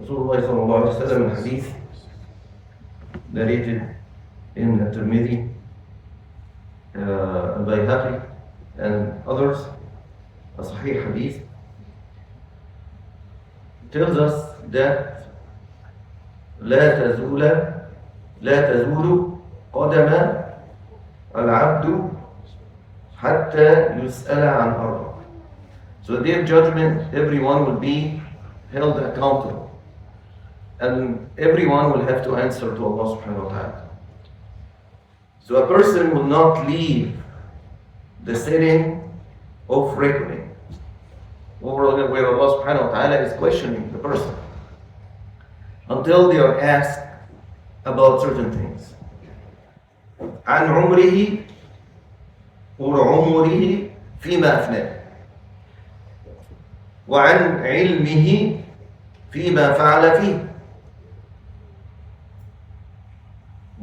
Rasulullah sallallahu alayhi wa sallam hadith narrated in Tirmidhi, Al-Bayhaqi and others, a Sahih hadith, tells us that لا تزول قدم العبد حتى يسأل عن أربع. So their judgment, everyone will be held accountable. And everyone will have to answer to Allah subhanahu wa ta'ala. So a person will not leave the setting of reckoning, where Allah subhanahu wa ta'ala is questioning the person, until they are asked about certain things. عن عمره عمره فيما أفناه وعن علمه فيما فعل فيه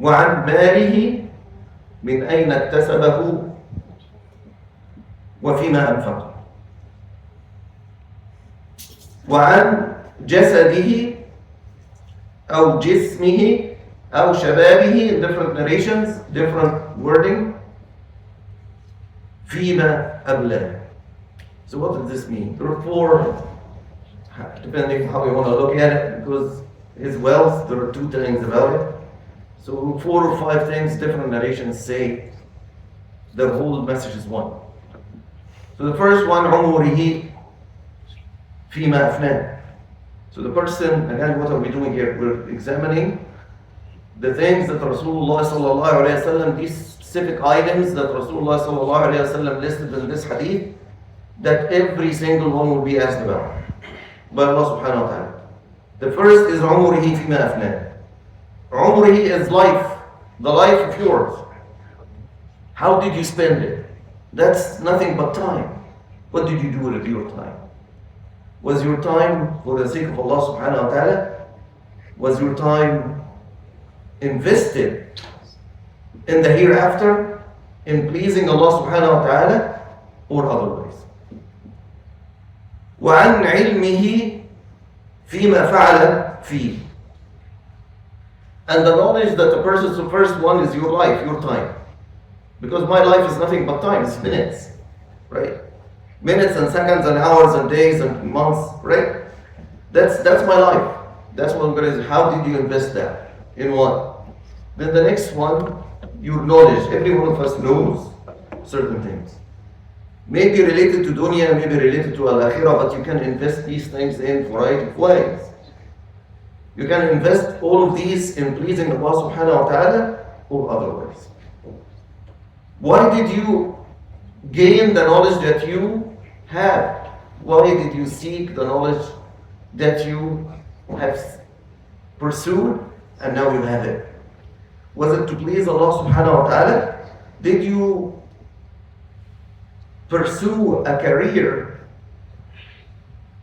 وعن ماله من أين اكتسبه وفيما أنفقه وعن جسده أو جسمه أو شبابه, in different narrations, different wording, فيما أبلاه. So what does this mean? There are four, depending how you want to look at it, because his wealth, there are two things about it. So 4 or 5 things, different narrations say the whole message is one. So the first one, عمره فيما أفناه. So the person, again, what are we doing here? We're examining the things that Rasulullah sallallahu alayhi wa sallam, these specific items that Rasulullah sallallahu alayhi wa sallam listed in this hadith, that every single one will be asked about by Allah subhanahu wa ta'ala. The first is عمره فيما أفناه. عمره is life, the life of yours. How did you spend it? That's nothing but time. What did you do with your time? Was your time for the sake of Allah subhanahu wa ta'ala? Was your time invested in the hereafter, in pleasing Allah subhanahu wa ta'ala, or otherwise? وعن علمه فيما فعل فيه. And the knowledge that the person's the first one is your life, your time. Because my life is nothing but time, it's minutes, right? Minutes and seconds and hours and days and months, right? That's my life. That's what I'm going to say. How did you invest that? In what? Then the next one, your knowledge. Every one of us knows certain things. Maybe related to dunya, maybe related to al-akhirah, but you can invest these things in a variety of ways. You can invest all of these in pleasing Allah subhanahu wa ta'ala or otherwise. Why did you gain the knowledge that you have? Why did you seek the knowledge that you have pursued and now you have it? Was it to please Allah subhanahu wa ta'ala? Did you pursue a career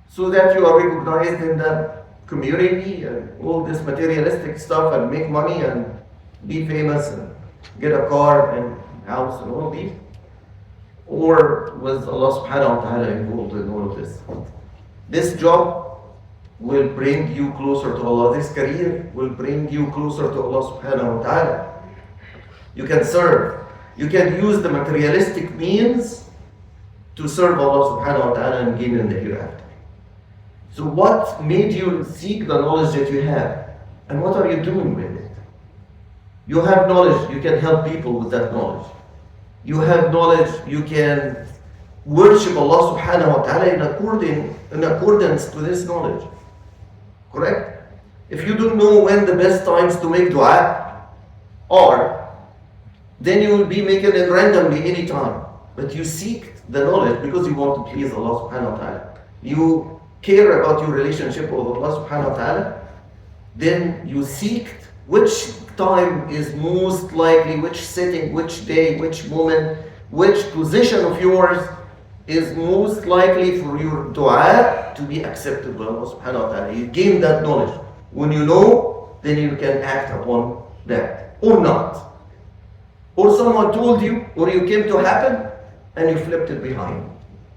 so that you are recognized in the community and all this materialistic stuff and make money and be famous and get a car and house and all of these? Or was Allah subhanahu wa ta'ala involved in all of this? This job will bring you closer to Allah. This career will bring you closer to Allah subhanahu wa ta'ala. You can serve. You can use the materialistic means to serve Allah subhanahu wa ta'ala and gain in the hereafter. So what made you seek the knowledge that you have? And what are you doing with it? You have knowledge, you can help people with that knowledge. You have knowledge, you can worship Allah subhanahu wa ta'ala in accordance to this knowledge. Correct? If you don't know when the best times to make dua are, then you will be making it randomly any time. But you seek the knowledge because you want to please Allah subhanahu wa ta'ala. You care about your relationship with Allah subhanahu wa ta'ala. Then you seek which time is most likely, which setting, which day, which moment, which position of yours is most likely for your dua to be accepted by Allah subhanahu wa ta'ala. You gain that knowledge. When you know, then you can act upon that. Or not. Or someone told you, or you came to happen, and you flipped it behind.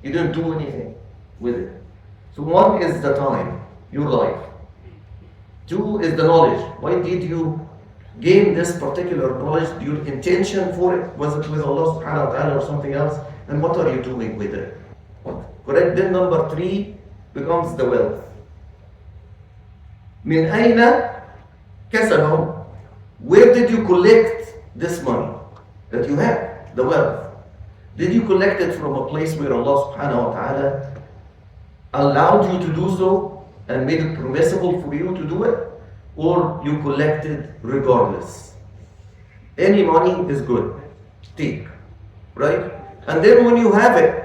You didn't do anything with it. So one is the time, your life. Two is the knowledge. Why did you gain this particular knowledge? Your intention for it, was it with Allah subhanahu wa ta'ala or something else? And what are you doing with it? Correct? Then number three becomes the wealth. من أين كسبه? Where did you collect this money that you have, the wealth? Did you collect it from a place where Allah subhanahu wa ta'ala allowed you to do so and made it permissible for you to do it? Or you collected regardless? Any money is good. Take. Right? And then when you have it,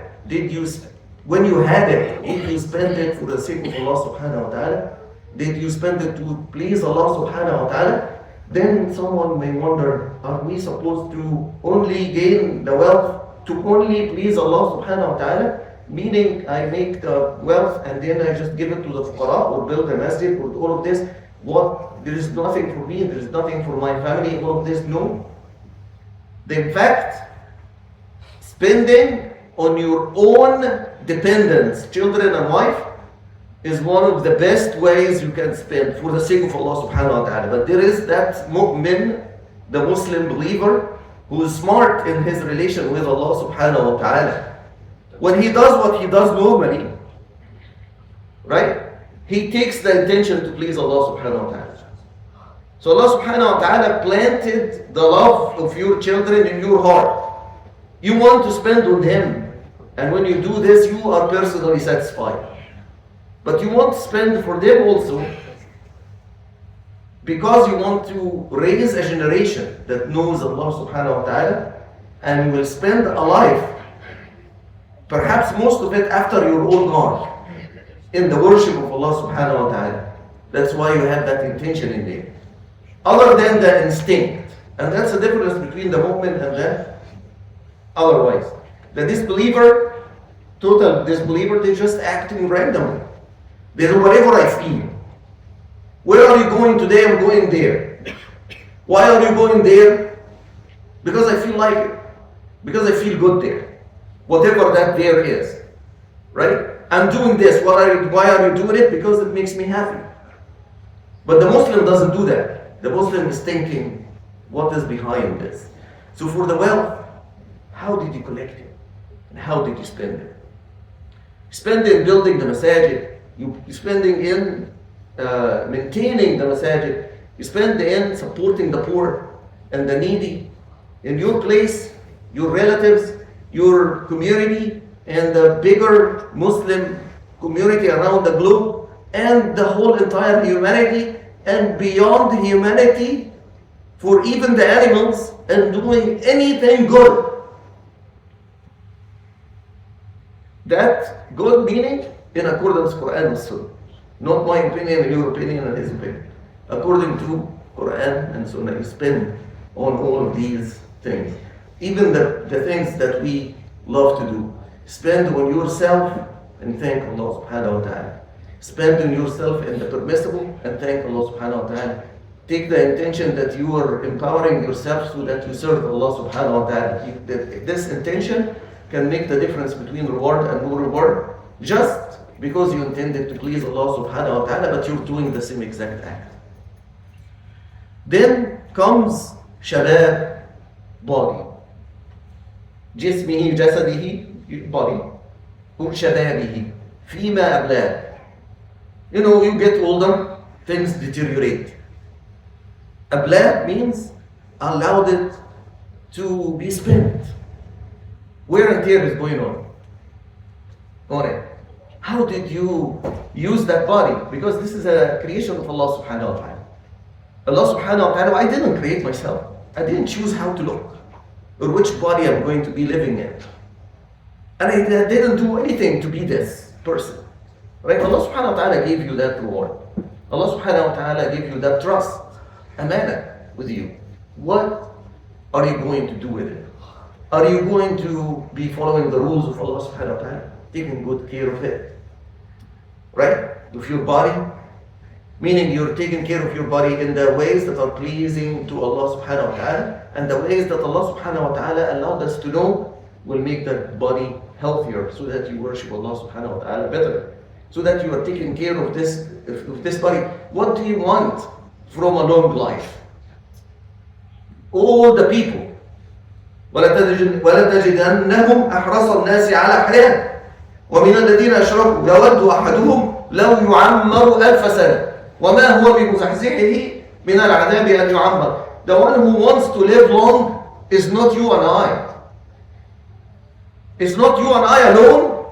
when you had it, did you spend it for the sake of Allah subhanahu wa ta'ala? Did you spend it to please Allah subhanahu wa ta'ala? Then someone may wonder, are we supposed to only gain the wealth to only please Allah subhanahu wa ta'ala? Meaning I make the wealth and then I just give it to the fuqara or build a masjid or all of this. What? There is nothing for me, there is nothing for my family, all of this. No. In fact, spending on your own dependents, children and wife, is one of the best ways you can spend for the sake of Allah subhanahu wa ta'ala. But there is that mu'min, the Muslim believer, who is smart in his relation with Allah subhanahu wa ta'ala. When he does what he does normally, right? He takes the intention to please Allah subhanahu wa ta'ala. So Allah subhanahu wa ta'ala planted the love of your children in your heart. You want to spend on them. And when you do this, you are personally satisfied. But you want to spend for them also because you want to raise a generation that knows Allah subhanahu wa ta'ala and will spend a life, perhaps most of it after your own heart, in the worship of Allah subhanahu wa ta'ala. That's why you have that intention in there. Other than the instinct. And that's the difference between the mu'min and the otherwise. The disbeliever, total disbeliever, they're just acting randomly. They do whatever I feel. Where are you going today? I'm going there. Why are you going there? Because I feel like it. Because I feel good there. Whatever that there is. Right? I'm doing this. Why are you doing it? Because it makes me happy. But the Muslim doesn't do that. The Muslim is thinking, what is behind this? So for the wealth, how did you collect it? And how did you spend it? Spend it in building the masajid. You spending in maintaining the masajid. You spend in supporting the poor and the needy in your place, your relatives, your community, and the bigger Muslim community around the globe, and the whole entire humanity, and beyond humanity, for even the animals, and doing anything good. That good meaning in accordance with Quran and Sunnah. Not my opinion and your opinion and his opinion. According to Quran and Sunnah, you spend on all of these things. Even the things that we love to do. Spend on yourself and thank Allah subhanahu wa ta'ala. Spend on yourself in the permissible and thank Allah subhanahu wa ta'ala. Take the intention that you are empowering yourself so that you serve Allah subhanahu wa ta'ala. This intention can make the difference between reward and no reward, just because you intended to please Allah subhanahu wa ta'ala, but you're doing the same exact act. Then comes shabab, body. جسمه جسده, body. وشبابه فيما أبلاه. You get older, things deteriorate. Ablad means allowed it to be spent. Wear and tear is going on. Alright. How did you use that body? Because this is a creation of Allah subhanahu wa ta'ala. Allah subhanahu wa ta'ala, I didn't create myself. I didn't choose how to look or which body I'm going to be living in. And I didn't do anything to be this person. Right? Allah subhanahu wa ta'ala gave you that reward. Allah subhanahu wa ta'ala gave you that trust, amana with you. What are you going to do with it? Are you going to be following the rules of Allah subhanahu wa ta'ala? Taking good care of it. Right? Of your body. Meaning you're taking care of your body in the ways that are pleasing to Allah subhanahu wa ta'ala, and the ways that Allah subhanahu wa ta'ala allowed us to know will make that body healthier so that you worship Allah subhanahu wa ta'ala better. so that you are taking care of this body. What do you want from a long life? All the people. وَلَتَجِدَنَّهُمْ أَحْرَصَ النَّاسِ عَلَى حَيَاةٍ وَمِنَ الَّذِينَ أَشْرَكُوا يَوَدُّ أَحَدُهُمْ لَوْ يُعَمَّرُ أَلْفَ سَنَةٍ وَمَا هُوَ بِمُزَحْزِحِهِ مِنَ الْعَذَابِ أَنْ يُعَمَّرَ. The one who wants to live long is not you and I. It's not you and I alone,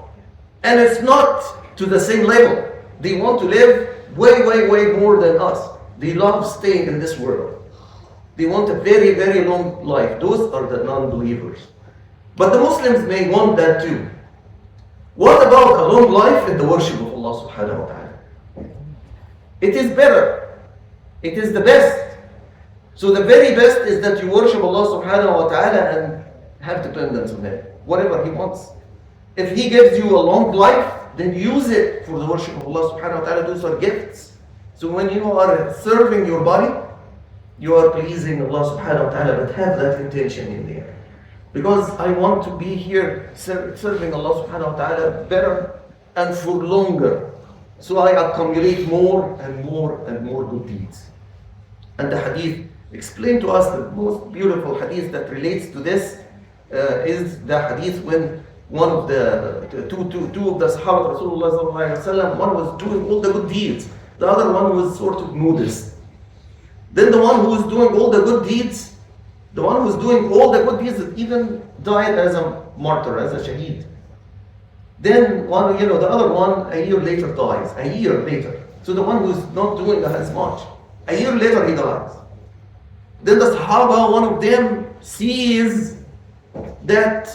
and it's not to the same level. They want to live way, way, way more than us. They love staying in this world. They want a very, very long life. Those are the non-believers. But the Muslims may want that too. What about a long life in the worship of Allah subhanahu wa ta'ala? It is better. It is the best. So the very best is that you worship Allah subhanahu wa ta'ala and have dependence on Him. Whatever He wants. If He gives you a long life, then use it for the worship of Allah subhanahu wa ta'ala. Those are gifts. So when you are serving your body, you are pleasing Allah subhanahu wa ta'ala, but have that intention in there. Because I want to be here serving Allah subhanahu wa ta'ala better and for longer. So I accumulate more and more and more good deeds. And the hadith explained to us, the most beautiful hadith that relates to this is the hadith when one of the two of the Sahaba of Rasulullah sallallahu alaihi wasallam, one was doing all the good deeds, the other one was sort of modest. Then the one who was doing all the good deeds, even died as a martyr, as a shaheed. Then one, the other one a year later dies, a year later. So the one who's not doing as much, a year later he dies. Then the Sahaba, one of them sees that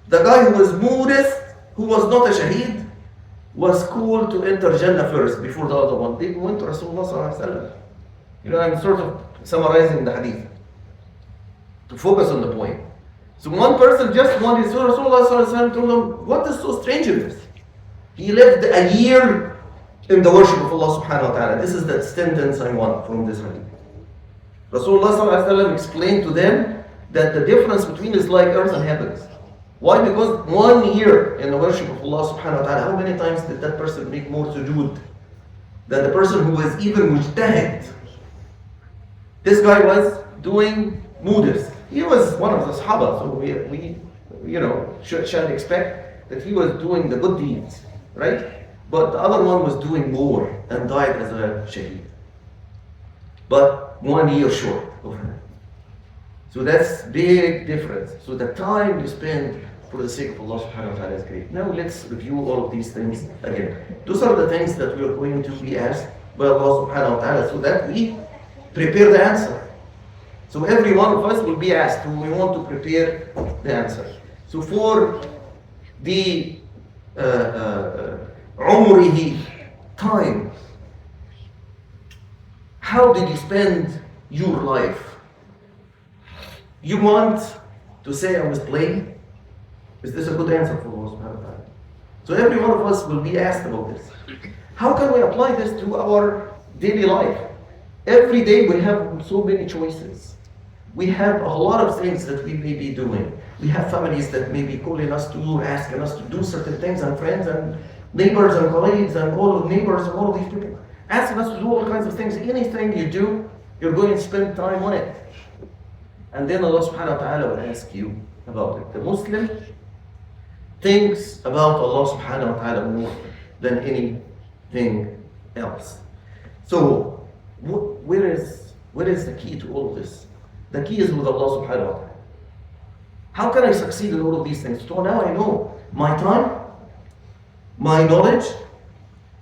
the guy who was modest, who was not a shaheed, was called to enter Jannah first before the other one. They went to Rasulullah sallallahu alaihi wasallam. I'm sort of summarizing the hadith to focus on the point. So one person just wanted, so Rasulullah sallallahu alaihi wasallam told him, what is so strange in this? He lived a year in the worship of Allah subhanahu wa ta'ala. This is the sentence I want from this hadith. Rasulullah sallallahu alaihi wasallam explained to them that the difference between is like earth and heavens. Why? Because 1 year in the worship of Allah subhanahu wa ta'ala, how many times did that person make more sujood than the person who was even mujtahid? This guy was doing modest. He was one of the Sahaba, so we shall expect that he was doing the good deeds, right? But the other one was doing more and died as a shaheed. But 1 year short of him. So that's big difference. So the time you spend for the sake of Allah subhanahu wa ta'ala is great. Now let's review all of these things again. Those are the things that we are going to be asked by Allah subhanahu wa ta'ala so that we prepare the answer. So every one of us will be asked, and we want to prepare the answer. So for the umrihi, time, how did you spend your life? You want to say I was playing? Is this a good answer for Allah subhanahu wa ta'ala? So every one of us will be asked about this. How can we apply this to our daily life? Every day we have so many choices. We have a lot of things that we may be doing. We have families that may be calling us to, asking us to do certain things, and friends and neighbors and colleagues and all of neighbors and all of these people asking us to do all kinds of things. Anything you do, you're going to spend time on it. And then Allah subhanahu wa ta'ala will ask you about it. The Muslim thinks about Allah subhanahu wa ta'ala more than anything else. So, where is the key to all of this? The key is with Allah subhanahu wa ta'ala. How can I succeed in all of these things? So now I know my time, my knowledge,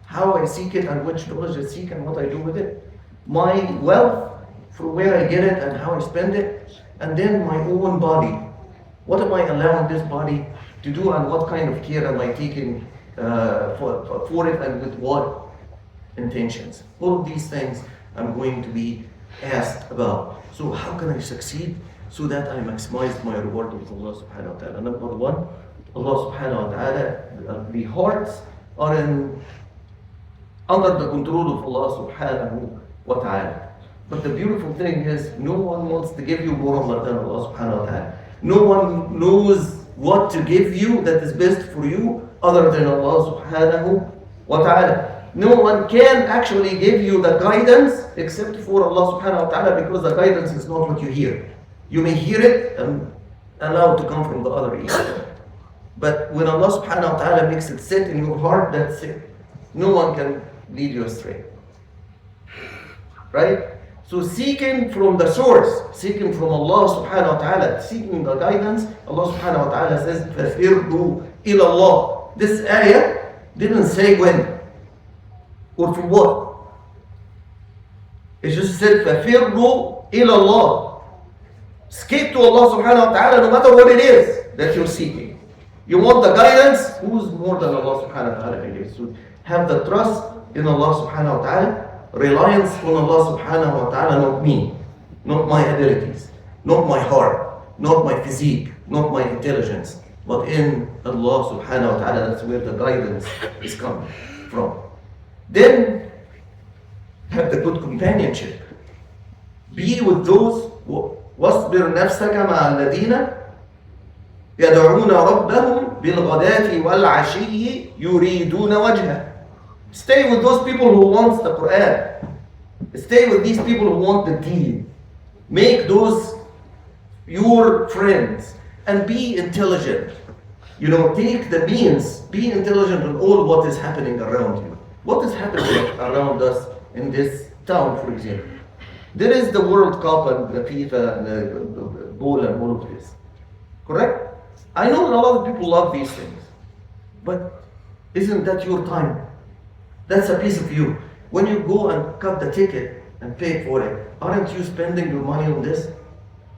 how I seek it and which knowledge I seek and what I do with it, my wealth, from where I get it and how I spend it, and then my own body. What am I allowing this body to do and what kind of care am I taking for it and with what intentions? All of these things I'm going to be asked about. So how can I succeed so that I maximize my reward with Allah subhanahu wa ta'ala? Number one, Allah subhanahu wa ta'ala, the hearts are under the control of Allah subhanahu wa ta'ala. But the beautiful thing is, no one wants to give you more than Allah subhanahu wa ta'ala. No one knows what to give you that is best for you other than Allah subhanahu wa ta'ala. No one can actually give you the guidance except for Allah subhanahu wa ta'ala, because the guidance is not what you hear. You may hear it and allow it to come from the other ear. But when Allah subhanahu wa ta'ala makes it sit in your heart, that's it. No one can lead you astray. Right? So seeking from the source, seeking from Allah subhanahu wa ta'ala, seeking the guidance, Allah subhanahu wa ta'ala says, فَفِرُّوا إِلَى اللَّهِ. This ayah didn't say when or from what. It just said, فَفِرُّوا إِلَى اللَّهِ. Escape to Allah subhanahu wa ta'ala no matter what it is that you're seeking. You want the guidance? Who's more than Allah subhanahu wa ta'ala can give? So have the trust in Allah subhanahu wa ta'ala, reliance on Allah subhanahu wa ta'ala, not me, not my abilities, not my heart, not my physique, not my intelligence, but in Allah subhanahu wa ta'ala. That's where the guidance is coming from. Then have the good companionship. Be with those وَاصْبِرْ نَفْسَكَ مَعَ الَّذِينَ يَدْعُونَ رَبَّهُمْ بِالْغَدَاةِ وَالْعَشِيِّ يُرِيدُونَ وَجْهَهُ. Stay with those people who want the Quran. Stay with these people who want the deen. Make those your friends and be intelligent. You know, take the means, be intelligent on all what is happening around you. What is happening around us in this town, for example? There is the World Cup and the FIFA and the ball and all of this. Correct? I know that a lot of people love these things. But isn't that your time? That's a piece of you. When you go and cut the ticket and pay for it, aren't you spending your money on this?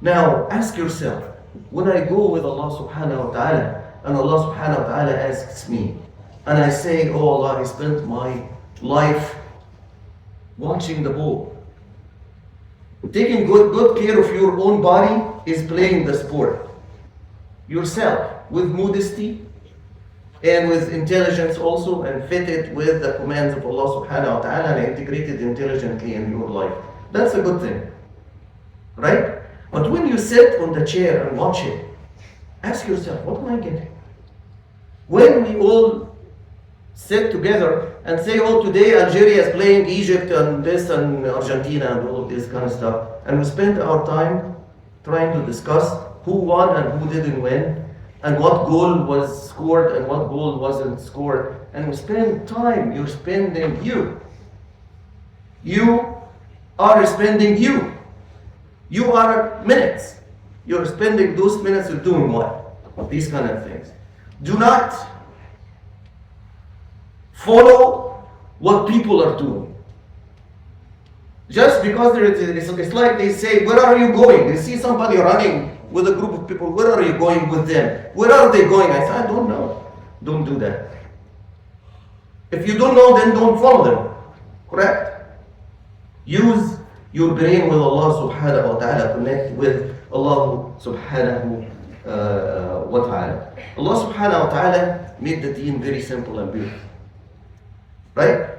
Now, ask yourself, when I go with Allah subhanahu wa ta'ala, and Allah subhanahu wa ta'ala asks me, and I say, oh Allah, I spent my life watching the ball. Taking good care of your own body is playing the sport. Yourself, with modesty, and with intelligence also, and fitted with the commands of Allah subhanahu wa ta'ala and integrated intelligently in your life. That's a good thing. Right? But when you sit on the chair and watch it, ask yourself, what am I getting? When we all sit together and say, oh, today Algeria is playing Egypt and this and Argentina and all of this kind of stuff, and we spend our time trying to discuss who won and who didn't win, and what goal was scored and what goal wasn't scored, and we spend time, you're spending you. You are spending you. You are minutes. You're spending those minutes of doing what? These kind of things. Do not follow what people are doing. Just because it's like they say, where are you going? They see somebody running with a group of people, where are you going with them? Where are they going? I said, I don't know. Don't do that. If you don't know, then don't follow them. Correct? Use your brain with Allah subhanahu wa ta'ala. Connect with Allah subhanahu wa ta'ala. Allah subhanahu wa ta'ala made the deen very simple and beautiful. Right?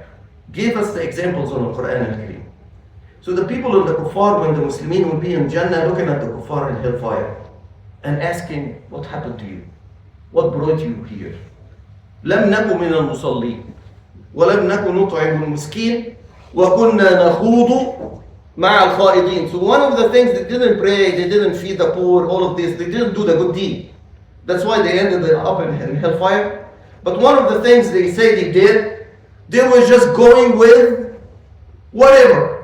Gave us the examples on the Quran al-Kareem. So the people of the kuffar, when the Muslimin will be in Jannah, looking at the kuffar in hellfire and asking, what happened to you? What brought you here? لم نكن من المصلين ولم نكن نطعم المسكين وكنا نخوض مع الخائضين. So one of the things, they didn't pray, they didn't feed the poor, all of this, they didn't do the good deed. That's why they ended up in hellfire. But one of the things they say they did, they were just going with whatever.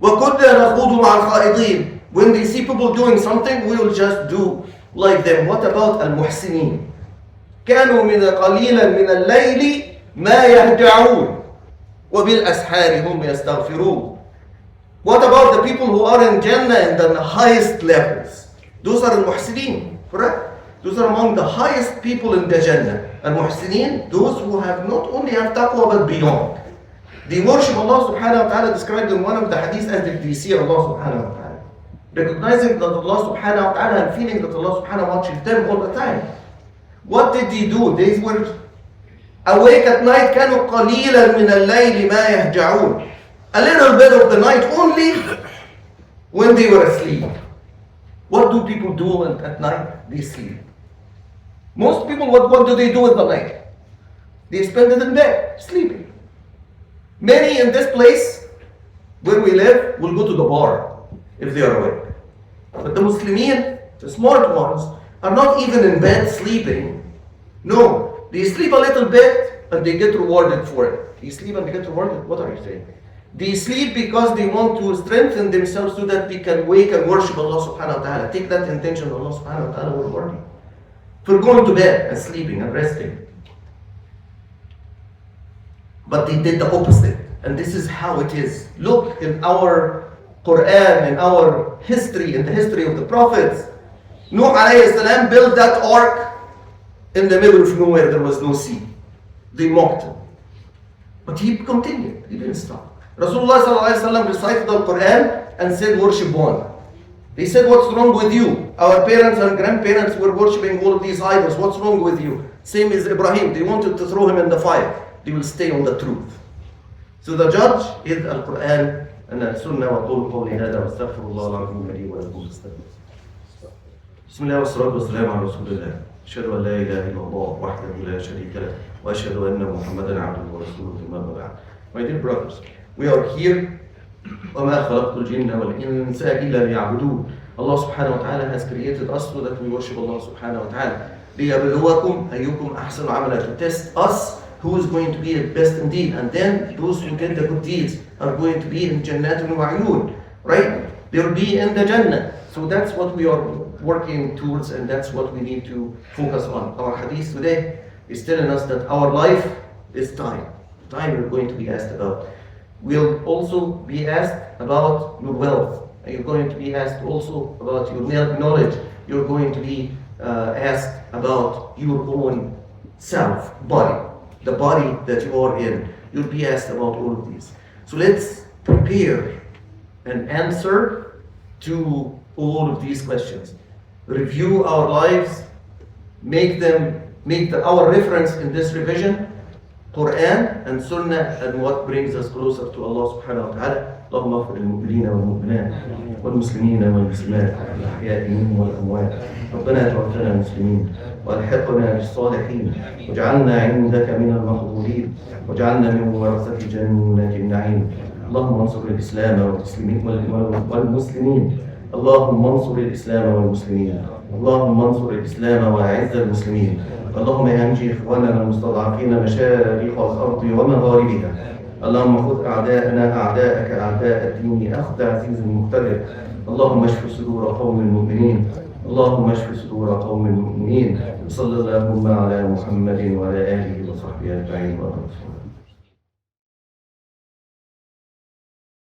وَكُنَّا نَخُوضُ مَعَ الْخَائِضِينَ. When they see people doing something, we will just do like them. What about المحسنين? كانوا من قليلا من الليل ما يهجعون وبالأسحار هم يستغفرون. What about the people who are in Jannah and the highest levels? Those are المحسنين, correct? Those are among the highest people in the Jannah. المحسنين, those who have not only have taqwa but beyond. They worship Allah subhanahu wa ta'ala, described in one of the hadiths as if they see Allah subhanahu wa ta'ala. Recognizing that Allah subhanahu wa ta'ala and feeling that Allah subhanahu wa ta'ala watches them all the time. What did they do? They were awake at night. كانوا قليلا من الليل ما يهجعون. A little bit of the night only when they were asleep. What do people do at night? They sleep. Most people, what do they do at the night? They spend it in bed, sleeping. Many in this place where we live will go to the bar if they are awake. But the Muslimin, the smart ones, are not even in bed sleeping. No, they sleep a little bit and they get rewarded for it. They sleep and they get rewarded? What are you saying? They sleep because they want to strengthen themselves so that they can wake and worship Allah subhanahu wa ta'ala. Take that intention, Allah subhanahu wa ta'ala will reward you. For going to bed and sleeping and resting. But they did the opposite. And this is how it is. Look in our Quran, in our history, in the history of the prophets. Nuh alayhi salam built that ark in the middle of nowhere. There was no sea. They mocked him. But he continued. He didn't stop. Rasulullah sallallahu alayhi wa sallam recited the Quran and said, worship one. They said, what's wrong with you? Our parents and grandparents were worshipping all of these idols. What's wrong with you? Same as Ibrahim. They wanted to throw him in the fire. They will stay on the truth. So the judge is Al-Quran and Al-Sunnah wa qulu qawli hada wa astaghfirullah al-azim li wa lakum Bismillah wa salatu wa salam ala Rasulillah. Ashhadu an la ilaha illallah wahdahu la sharika lah wa ashhadu anna Muhammadan abduhu wa rasuluhu amma ba'd. My dear brothers, we are here وَمَا خَلَقْتُ الْجِنَّ وَالْإِنسَ إِلَّا لِيَعْبُدُونَ. Allah subhanahu wa ta'ala has created us so that we worship Allah subhanahu wa ta'ala. لِيَبْلُوَكُمْ أَيُّكُمْ أَحْسَنُ عَمَلًا, to test us who is going to be the best indeed. And then those who get the good deeds are going to be in Jannatun wa Uyun, right? They will be in the Jannah. So that's what we are working towards and that's what we need to focus on. Our hadith today is telling us that our life is time. Time we're going to be asked about. We'll also be asked about your wealth. You're going to be asked also about your knowledge. You're going to be asked about your own self, body, the body that you are in. You'll be asked about all of these. So let's prepare an answer to all of these questions. Review our lives, make our reference in this revision Quran and Sunnah and what brings us closer to Allah subhanahu wa ta'ala. اللهم اغفر للمؤمنين والمؤمنات والمسلمين والمسلمات الأحياء منهم والأموات. ربنا توفنا مسلمين والحقنا بالصالحين واجعلنا عندك من المقبولين واجعلنا من ورثة جنة النعيم. اللهم انصر الإسلام والمسلمين. اللهم انصر الإسلام والمسلمين. اللهم انصر الإسلام وأعز المسلمين. اللهم أنجي إخواننا المستضعفين مشارق الأرض ومغاربها. اللهم خذ أعداءنا أعداءك أعداء الدين أخذ عزيز مقتدر. اللهم اشف صدور قوم المؤمنين. اللهم اشف صدور قوم المؤمنين. صلى اللهم على محمد وعلى آله وصحبه أجمعين.